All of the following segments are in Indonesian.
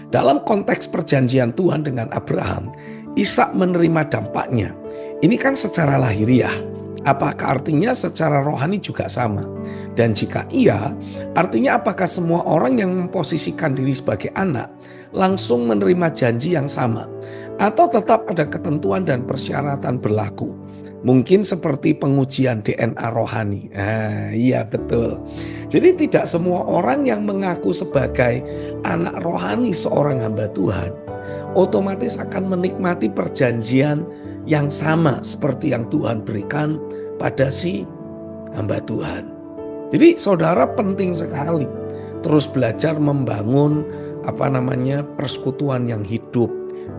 Dalam konteks perjanjian Tuhan dengan Abraham, Ishak menerima dampaknya. Ini kan secara lahiriah. Apakah artinya secara rohani juga sama? Dan jika iya, artinya apakah semua orang yang memposisikan diri sebagai anak langsung menerima janji yang sama? Atau tetap ada ketentuan dan persyaratan berlaku? Mungkin seperti pengujian DNA rohani. Iya betul. Jadi tidak semua orang yang mengaku sebagai anak rohani seorang hamba Tuhan otomatis akan menikmati perjanjian yang sama seperti yang Tuhan berikan pada si hamba Tuhan. Jadi saudara penting sekali terus belajar membangun persekutuan yang hidup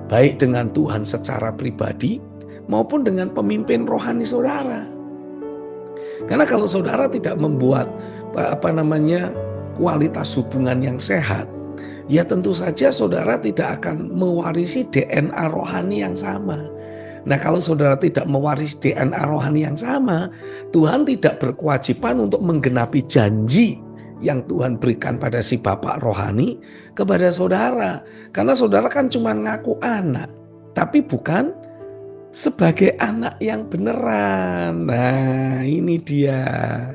baik dengan Tuhan secara pribadi maupun dengan pemimpin rohani saudara. Karena kalau saudara tidak membuat kualitas hubungan yang sehat, ya tentu saja saudara tidak akan mewarisi DNA rohani yang sama. Nah, kalau saudara tidak mewarisi DNA rohani yang sama, Tuhan tidak berkewajiban untuk menggenapi janji yang Tuhan berikan pada si bapak rohani kepada saudara. Karena saudara kan cuma ngaku anak, tapi bukan sebagai anak yang beneran. Nah, ini dia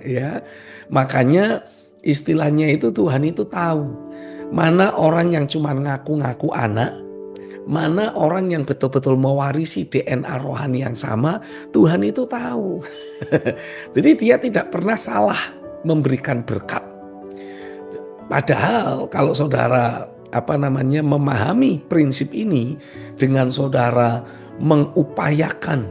ya. Makanya istilahnya itu Tuhan itu tahu mana orang yang cuma ngaku-ngaku anak, mana orang yang betul-betul mewarisi DNA rohani yang sama. Tuhan itu tahu. Jadi dia tidak pernah salah memberikan berkat. Padahal kalau saudara memahami prinsip ini dengan saudara mengupayakan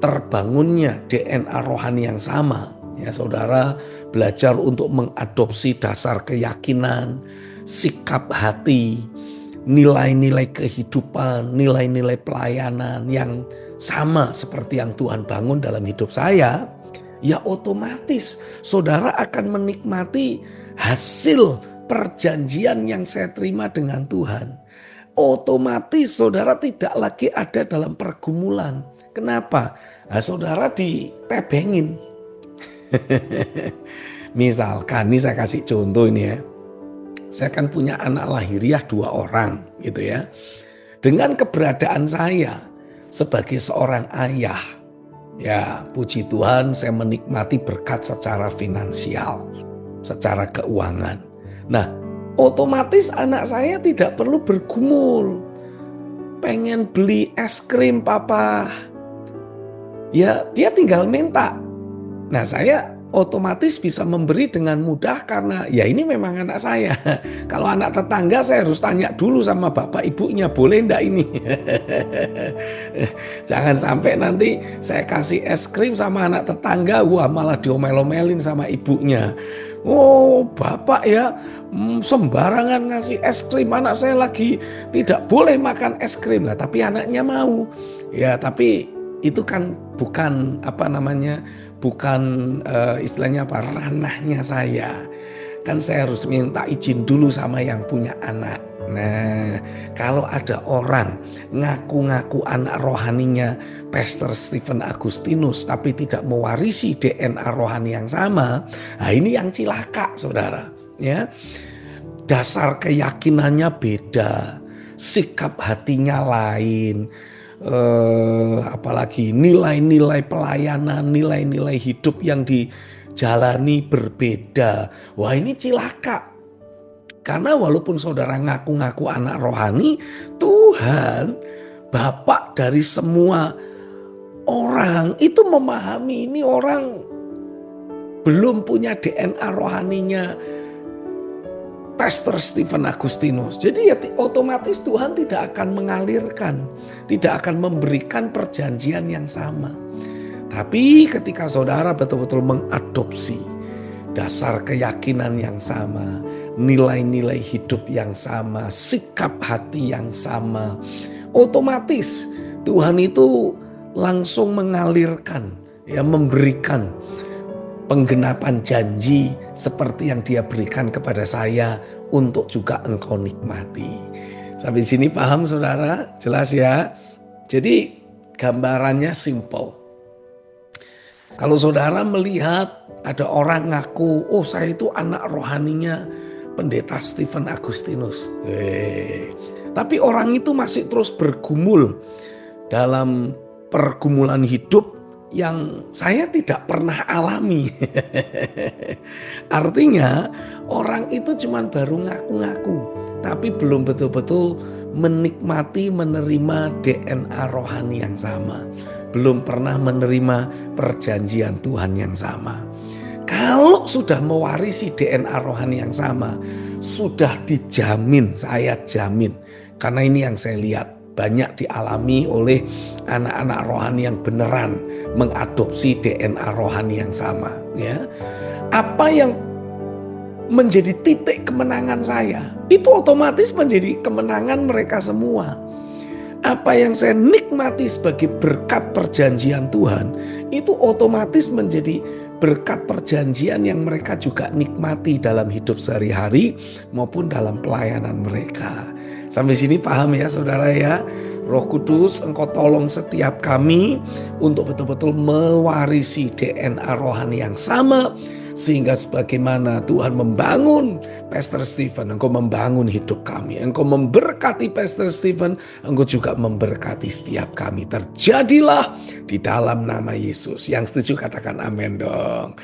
terbangunnya DNA rohani yang sama, ya saudara belajar untuk mengadopsi dasar keyakinan, sikap hati, nilai-nilai kehidupan, nilai-nilai pelayanan yang sama seperti yang Tuhan bangun dalam hidup saya, ya otomatis saudara akan menikmati hasil perjanjian yang saya terima dengan Tuhan. Otomatis saudara tidak lagi ada dalam pergumulan. Kenapa? Nah, saudara ditebengin. Misalkan, ini saya kasih contoh ini ya. Saya kan punya anak lahiriah 2 orang gitu ya. Dengan keberadaan saya sebagai seorang ayah, ya puji Tuhan saya menikmati berkat secara finansial, secara keuangan. Nah, otomatis anak saya tidak perlu bergumul. Pengen beli es krim papa. Ya dia tinggal minta. Nah saya otomatis bisa memberi dengan mudah karena ya ini memang anak saya. Kalau anak tetangga saya harus tanya dulu sama bapak ibunya boleh enggak ini. Jangan sampai nanti saya kasih es krim sama anak tetangga, wah malah diomel-omelin sama ibunya. Oh bapak ya sembarangan ngasih es krim, anak saya lagi tidak boleh makan es krim lah, tapi anaknya mau. Ya tapi itu kan bukan istilahnya ranahnya saya. Kan saya harus minta izin dulu sama yang punya anak. Nah, kalau ada orang ngaku-ngaku anak rohaninya Pastor Stephen Agustinus tapi tidak mewarisi DNA rohani yang sama, nah ini yang cilaka, saudara. Ya, dasar keyakinannya beda, sikap hatinya lain. Apalagi nilai-nilai pelayanan, nilai-nilai hidup yang dijalani berbeda. Wah ini cilaka. Karena walaupun saudara ngaku-ngaku anak rohani, Tuhan Bapak dari semua orang itu memahami ini orang belum punya DNA rohaninya Pastor Stephen Agustinus. Jadi ya otomatis Tuhan tidak akan mengalirkan, tidak akan memberikan perjanjian yang sama. Tapi ketika saudara betul-betul mengadopsi dasar keyakinan yang sama, nilai-nilai hidup yang sama, sikap hati yang sama, otomatis Tuhan itu langsung mengalirkan, ya memberikan penggenapan janji seperti yang Dia berikan kepada saya untuk juga engkau nikmati. Sampai sini paham saudara? Jelas ya? Jadi gambarannya simple. Kalau saudara melihat ada orang ngaku, oh saya itu anak rohaninya Pendeta Stephen Agustinus. Tapi orang itu masih terus bergumul dalam pergumulan hidup yang saya tidak pernah alami. Artinya orang itu cuma baru ngaku-ngaku, tapi belum betul-betul menikmati, menerima DNA rohani yang sama. Belum pernah menerima perjanjian Tuhan yang sama. Kalau sudah mewarisi DNA rohani yang sama, sudah dijamin, saya jamin. Karena ini yang saya lihat banyak dialami oleh anak-anak rohani yang beneran mengadopsi DNA rohani yang sama. Ya, apa yang menjadi titik kemenangan saya, itu otomatis menjadi kemenangan mereka semua. Apa yang saya nikmati sebagai berkat perjanjian Tuhan, itu otomatis menjadi berkat perjanjian yang mereka juga nikmati dalam hidup sehari-hari maupun dalam pelayanan mereka. Sampai sini paham ya saudara ya? Roh Kudus, Engkau tolong setiap kami untuk betul-betul mewarisi DNA rohani yang sama, sehingga sebagaimana Tuhan membangun Pastor Stephen, Engkau membangun hidup kami. Engkau memberkati Pastor Stephen, Engkau juga memberkati setiap kami. Terjadilah di dalam nama Yesus. Yang setuju katakan amin dong.